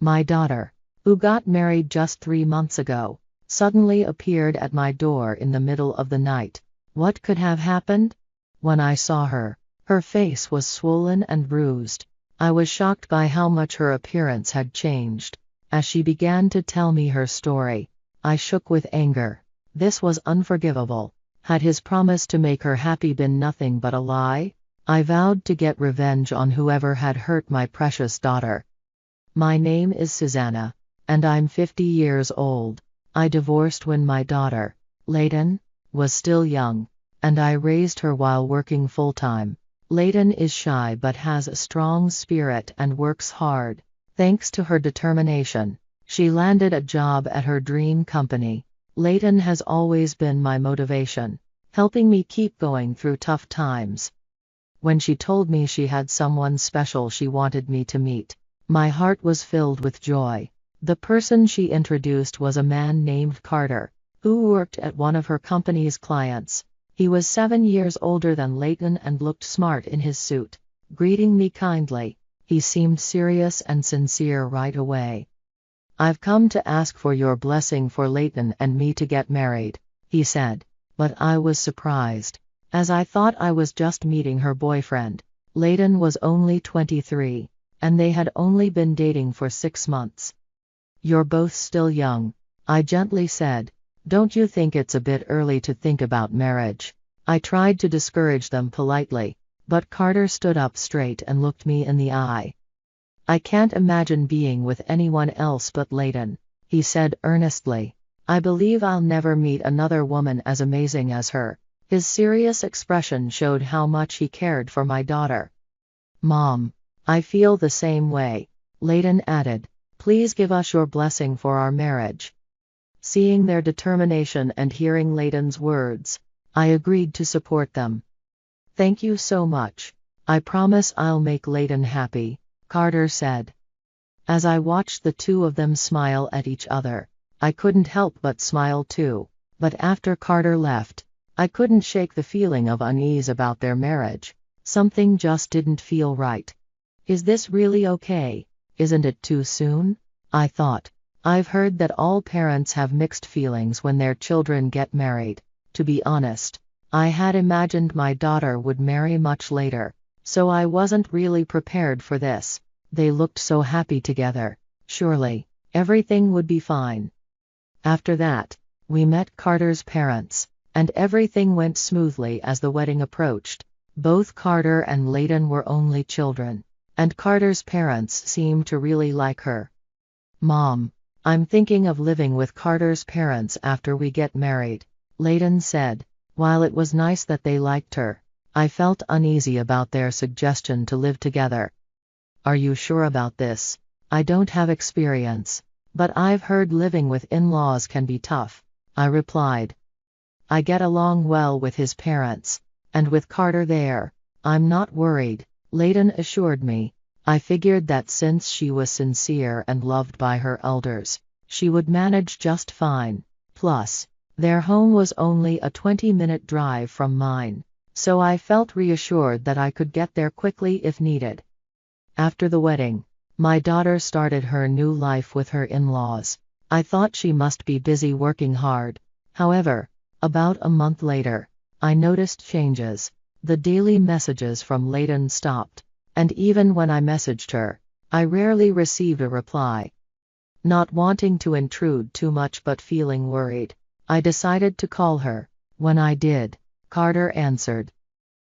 My daughter, who got married just 3 months ago, suddenly appeared at my door in the middle of the night. What could have happened? When I saw her, her face was swollen and bruised. I was shocked by how much her appearance had changed. As she began to tell me her story, I shook with anger. This was unforgivable. Had his promise to make her happy been nothing but a lie? I vowed to get revenge on whoever had hurt my precious daughter. My name is Susanna, and I'm 50 years old. I divorced when my daughter, Layden, was still young, and I raised her while working full-time. Layden is shy but has a strong spirit and works hard. Thanks to her determination, she landed a job at her dream company. Layden has always been my motivation, helping me keep going through tough times. When she told me she had someone special she wanted me to meet, my heart was filled with joy. The person she introduced was a man named Carter, who worked at one of her company's clients. He was 7 years older than Layden and looked smart in his suit. Greeting me kindly, he seemed serious and sincere right away. "I've come to ask for your blessing for Layden and me to get married," he said. But I was surprised, as I thought I was just meeting her boyfriend. Layden was only 23, and they had only been dating for 6 months. "You're both still young," I gently said. "Don't you think it's a bit early to think about marriage?" I tried to discourage them politely, but Carter stood up straight and looked me in the eye. "I can't imagine being with anyone else but Layden," he said earnestly. "I believe I'll never meet another woman as amazing as her." His serious expression showed how much he cared for my daughter. "Mom, I feel the same way," Layden added. "Please give us your blessing for our marriage." Seeing their determination and hearing Layden's words, I agreed to support them. "Thank you so much. I promise I'll make Layden happy," Carter said. As I watched the two of them smile at each other, I couldn't help but smile too. But after Carter left, I couldn't shake the feeling of unease about their marriage. Something just didn't feel right. Is this really okay? Isn't it too soon? I thought. I've heard that all parents have mixed feelings when their children get married. To be honest, I had imagined my daughter would marry much later, so I wasn't really prepared for this. They looked so happy together. Surely, everything would be fine. After that, we met Carter's parents, and everything went smoothly as the wedding approached. Both Carter and Layden were only children, and Carter's parents seemed to really like her. "Mom, I'm thinking of living with Carter's parents after we get married," Layden said. While it was nice that they liked her, I felt uneasy about their suggestion to live together. "Are you sure about this? I don't have experience, but I've heard living with in-laws can be tough," I replied. "I get along well with his parents, and with Carter there, I'm not worried," Layden assured me. I figured that since she was sincere and loved by her elders, she would manage just fine. Plus, their home was only a 20-minute drive from mine, so I felt reassured that I could get there quickly if needed. After the wedding, my daughter started her new life with her in-laws. I thought she must be busy working hard. However, about a month later, I noticed changes. The daily messages from Layden stopped, and even when I messaged her, I rarely received a reply. Not wanting to intrude too much but feeling worried, I decided to call her. When I did, Carter answered.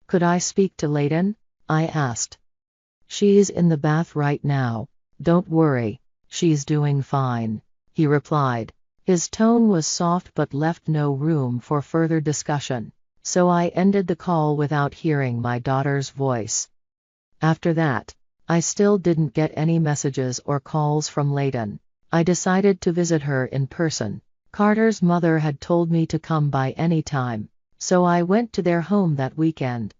"Could I speak to Layden?" I asked. "She's in the bath right now. Don't worry, she's doing fine," he replied. His tone was soft but left no room for further discussion, so I ended the call without hearing my daughter's voice. After that, I still didn't get any messages or calls from Layden. I decided to visit her in person. Carter's mother had told me to come by any time, so I went to their home that weekend.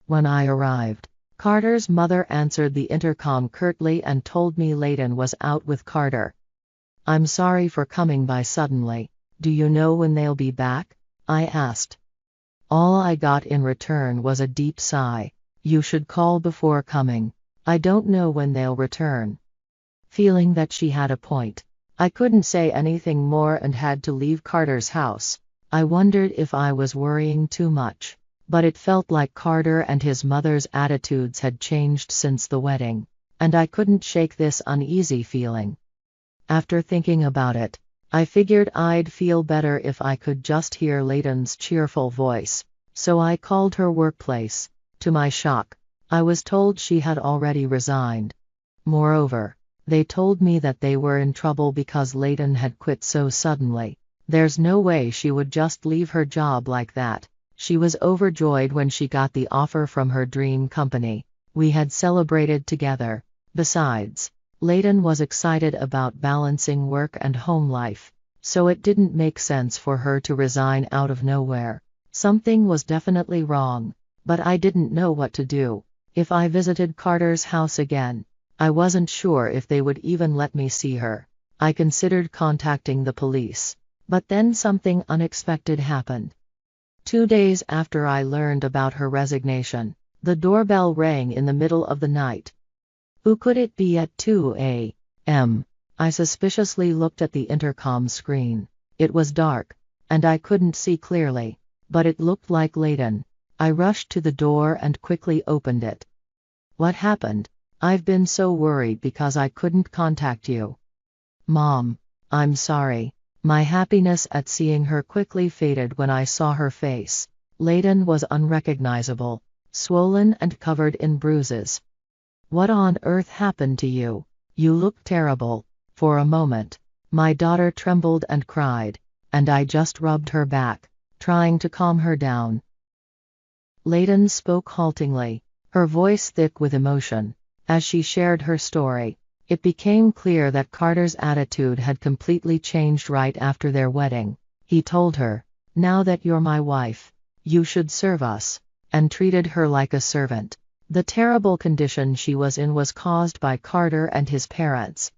When I arrived, Carter's mother answered the intercom curtly and told me Layden was out with Carter. "I'm sorry for coming by suddenly. Do you know when they'll be back?" I asked. All I got in return was a deep sigh. "You should call before coming. I don't know when they'll return." feeling that she had a point. I couldn't say anything more and had to leave Carter's house. I wondered if I was worrying too much, but it felt like Carter and his mother's attitudes had changed since the wedding, and I couldn't shake this uneasy feeling. After thinking about it, I figured I'd feel better if I could just hear Layton's cheerful voice, so I called her workplace. To my shock, I was told she had already resigned. Moreover, they told me that they were in trouble because Layton had quit so suddenly. There's no way she would just leave her job like that. She was overjoyed when she got the offer from her dream company. We had celebrated together. Besides, Layton was excited about balancing work and home life, so it didn't make sense for her to resign out of nowhere. Something was definitely wrong, but I didn't know what to do. If I visited Carter's house again, I wasn't sure if they would even let me see her. I considered contacting the police, but then something unexpected happened. 2 days after I learned about her resignation, the doorbell rang in the middle of the night. Who could it be at 2 a.m.? I suspiciously looked at the intercom screen. It was dark, and I couldn't see clearly, but it looked like Layton. I rushed to the door and quickly opened it. What happened? I've been so worried because I couldn't contact you. Mom, I'm sorry. My happiness at seeing her quickly faded when I saw her face. Layton was unrecognizable, swollen and covered in bruises. What on earth happened to you? You look terrible. For a moment, my daughter trembled and cried, and I just rubbed her back, trying to calm her down. Layton spoke haltingly, her voice thick with emotion. As she shared her story, it became clear that Carter's attitude had completely changed right after their wedding. He told her, "Now that you're my wife, you should serve us," and treated her like a servant. The terrible condition she was in was caused by Carter and his parents.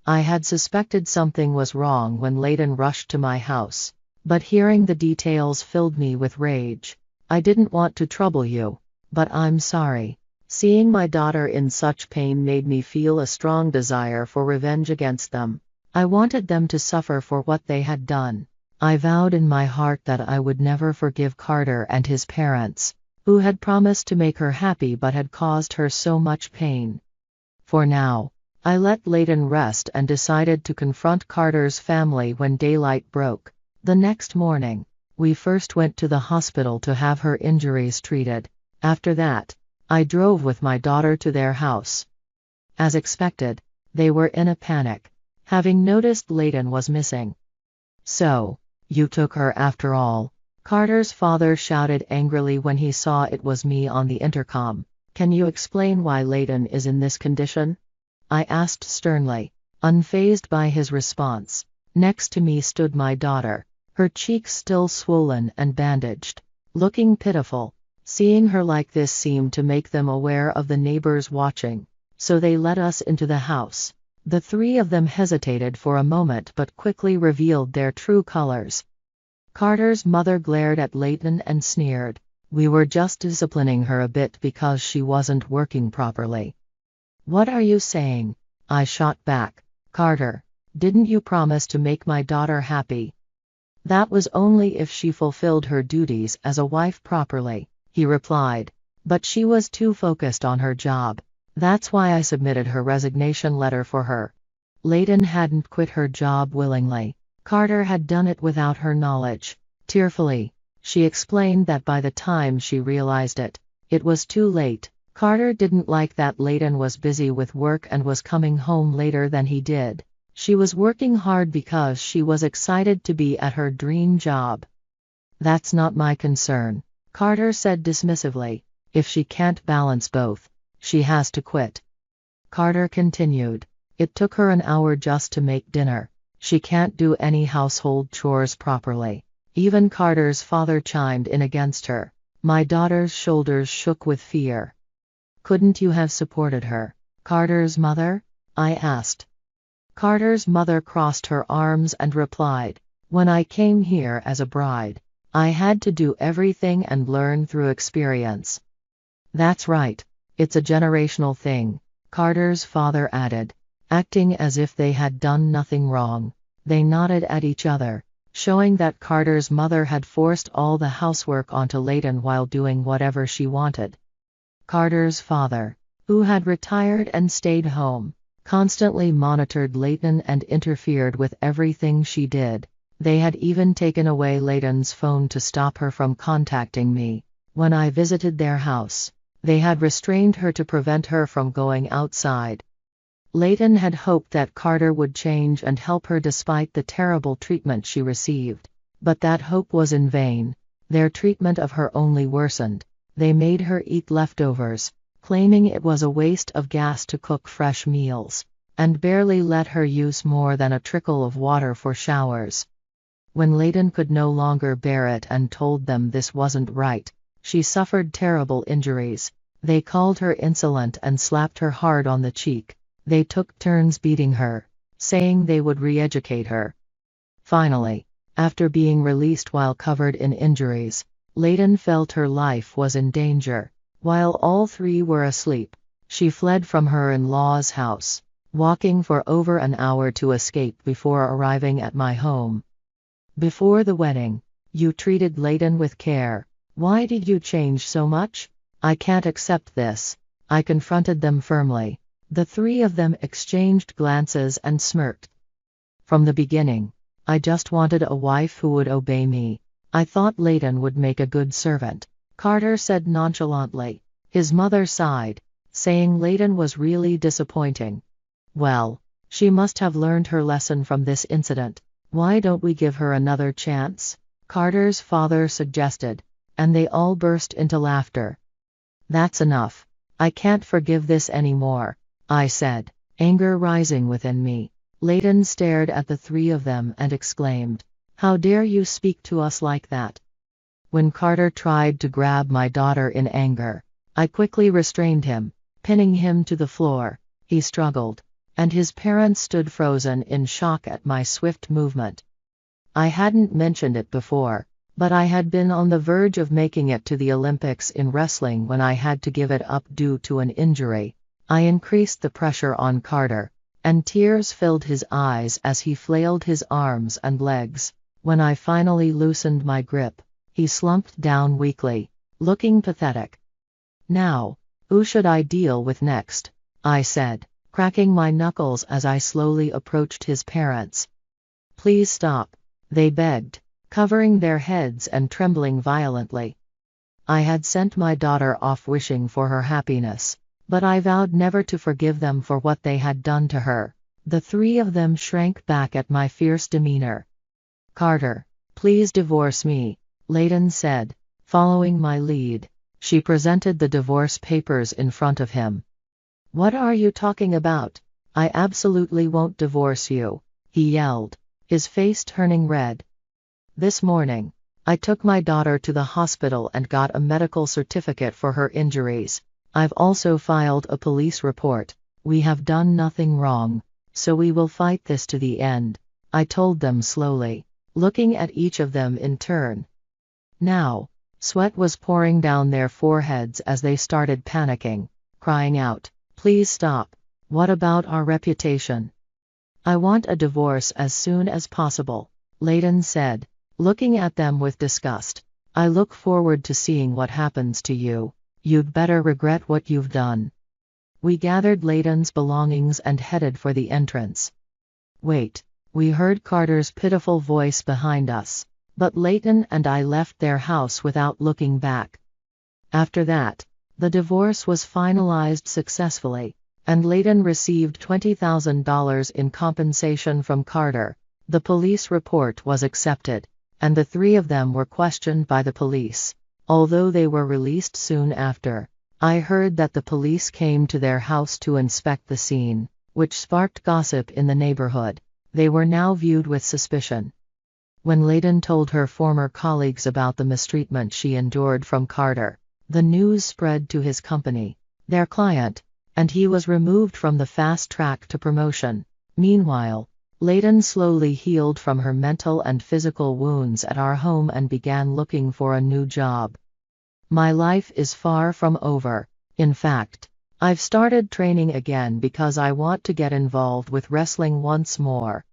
I had suspected something was wrong when Layton rushed to my house, but hearing the details filled me with rage. I didn't want to trouble you, but I'm sorry. Seeing my daughter in such pain made me feel a strong desire for revenge against them. I wanted them to suffer for what they had done. I vowed in my heart that I would never forgive Carter and his parents, who had promised to make her happy but had caused her so much pain. For now, I let Layton rest and decided to confront Carter's family when daylight broke. The next morning, we first went to the hospital to have her injuries treated. After that, I drove with my daughter to their house. As expected, they were in a panic, having noticed Layton was missing. "So, you took her after all?" Carter's father shouted angrily when he saw it was me on the intercom. "Can you explain why Layton is in this condition?" I asked sternly, unfazed by his response. Next to me stood my daughter, her cheeks still swollen and bandaged, looking pitiful. Seeing her like this seemed to make them aware of the neighbors watching, so they let us into the house. The three of them hesitated for a moment but quickly revealed their true colors. Carter's mother glared at Layton and sneered. "We were just disciplining her a bit because she wasn't working properly." "What are you saying?" I shot back. "Carter, didn't you promise to make my daughter happy?" "That was only if she fulfilled her duties as a wife properly," he replied. "But she was too focused on her job. That's why I submitted her resignation letter for her." Layton hadn't quit her job willingly. Carter had done it without her knowledge. Tearfully, she explained that by the time she realized it, it was too late. Carter didn't like that Layton was busy with work and was coming home later than he did. She was working hard because she was excited to be at her dream job. "That's not my concern," Carter said dismissively. "If she can't balance both, she has to quit." Carter continued. "It took her an hour just to make dinner. She can't do any household chores properly." Even Carter's father chimed in against her. My daughter's shoulders shook with fear. "Couldn't you have supported her?" "Carter's mother?" I asked. Carter's mother crossed her arms and replied, "When I came here as a bride, I had to do everything and learn through experience." "That's right. It's a generational thing," Carter's father added. acting as if they had done nothing wrong. They nodded at each other, showing that Carter's mother had forced all the housework onto Layton while doing whatever she wanted. Carter's father, who had retired and stayed home, constantly monitored Layton and interfered with everything she did. They had even taken away Layton's phone to stop her from contacting me. When I visited their house, they had restrained her to prevent her from going outside. Layton had hoped that Carter would change and help her despite the terrible treatment she received. But that hope was in vain. Their treatment of her only worsened. They made her eat leftovers, claiming it was a waste of gas to cook fresh meals, and barely let her use more than a trickle of water for showers. When Layton could no longer bear it and told them this wasn't right, she suffered terrible injuries. They called her insolent and slapped her hard on the cheek. They took turns beating her, saying they would re-educate her. Finally, after being released while covered in injuries, Layton felt her life was in danger. While all three were asleep, she fled from her in-law's house, walking for over an hour to escape before arriving at my home. Before the wedding, you treated Layton with care. Why did you change so much? I can't accept this. I confronted them firmly. The three of them exchanged glances and smirked. From the beginning, I just wanted a wife who would obey me. I thought Layton would make a good servant, Carter said nonchalantly. His mother sighed, saying Layton was really disappointing. Well, she must have learned her lesson from this incident. Why don't we give her another chance? Carter's father suggested, and they all burst into laughter. That's enough. I can't forgive this anymore, I said, anger rising within me. Layton stared at the three of them and exclaimed, "How dare you speak to us like that?" When Carter tried to grab my daughter in anger, I quickly restrained him, pinning him to the floor. He struggled, and his parents stood frozen in shock at my swift movement. I hadn't mentioned it before, but I had been on the verge of making it to the Olympics in wrestling when I had to give it up due to an injury. I increased the pressure on Carter, and tears filled his eyes as he flailed his arms and legs. When I finally loosened my grip, he slumped down weakly, looking pathetic. Now, who should I deal with next? I said, cracking my knuckles as I slowly approached his parents. Please stop, they begged, covering their heads and trembling violently. I had sent my daughter off wishing for her happiness, but I vowed never to forgive them for what they had done to her. The three of them shrank back at my fierce demeanor. Carter, please divorce me, Layton said, following my lead. She presented the divorce papers in front of him. What are you talking about? I absolutely won't divorce you, he yelled, his face turning red. This morning, I took my daughter to the hospital and got a medical certificate for her injuries. I've also filed a police report. We have done nothing wrong, so we will fight this to the end, I told them slowly, looking at each of them in turn. Now, sweat was pouring down their foreheads as they started panicking, crying out, "Please stop. What about our reputation?" I want a divorce as soon as possible, Layton said, looking at them with disgust. I look forward to seeing what happens to you. You'd better regret what you've done. We gathered Layton's belongings and headed for the entrance. Wait, we heard Carter's pitiful voice behind us, but Layton and I left their house without looking back. After that, the divorce was finalized successfully, and Layton received $20,000 in compensation from Carter. The police report was accepted, and the three of them were questioned by the police. Although they were released soon after, I heard that the police came to their house to inspect the scene, which sparked gossip in the neighborhood. They were now viewed with suspicion. When Layton told her former colleagues about the mistreatment she endured from Carter, the news spread to his company, their client, and he was removed from the fast track to promotion. Meanwhile, Layton slowly healed from her mental and physical wounds at our home and began looking for a new job. My life is far from over. In fact, I've started training again because I want to get involved with wrestling once more.